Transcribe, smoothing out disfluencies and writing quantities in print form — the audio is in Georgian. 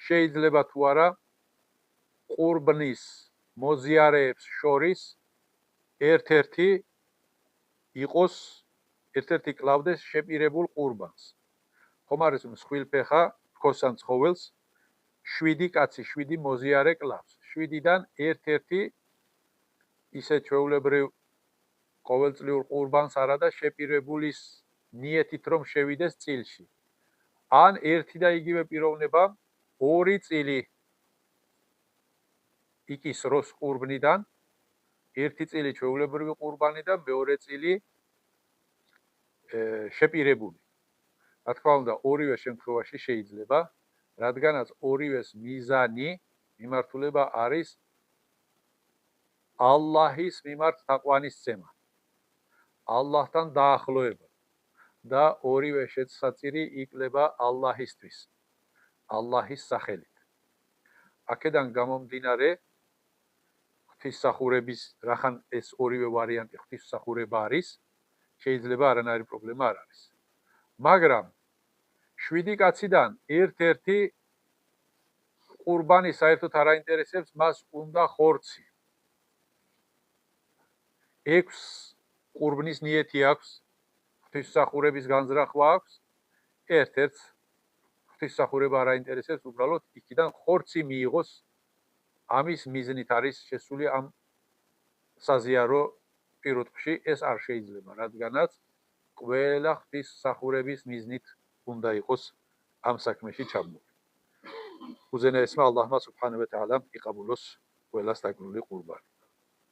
შეიძლება თუ არა ყურბნის მოზიარეებს შორის ერთ-ერთი იყოს ერთ-ერთი კლავდეს შეპირებულ ყურბანს. ხომ არის მსხვილფეხა ფქოსან ცხოველს 7 კაცი 7 მოზიარე კლავს. 7-დან ერთ-ერთი ისე ჩვეულებრივ ყოველწლიურ ყურბანს არა და შეპირებულის ნიეთით რომ შევიდეს წილში. ან ერთი და იგივე პიროვნება 2 წილი იკისროს ყურბნიდან, ერთი წილი ჩვეულებრივი ყურბანი და მეორე წილი შეპირებული. რა თქმა უნდა, ორივე შემთხვევაში შეიძლება, რადგანაც ორივეს მიზანი მიმართულება არის ალლაჰის მიმართ თაყვანისცემა. ალლაჰთან დაახლოება და ორივე შესაწირი იკვლება ალლაჰისთვის, ალლაჰის სახელით. აქედან გამომდინარე, ღვთისმსახურების რახან ეს ორივე ვარიანტი ღვთისმსახურება არის, შეიძლება არანაირი პრობლემა არ არის. მაგრამ 7 კაციდან ერთ-ერთი ყურბანი საერთოდ არ აინტერესებს, მას უნდა ხორცი. 6 ყურბნის ნიეთი აქვს, ღვთისმსახურების განზრახვა აქვს, ერთ-ერთს ღვთისმსახურება არ აინტერესებს, უბრალოდ იქიდან ხორცი მიიღოს, ამის მიზნით არის შესული ამ საზიარო პირუტყვში, ეს არ შეიძლება, რადგანაც ყველა ღვთისმსახურების მიზნით უნდა იყოს ამ საქმეში ჩაბმული. უზენაესმა ალლაჰმა სუბჰანაჰუ ვა თაალამ იყაბულოს ყველას დაგრული ყურბანი.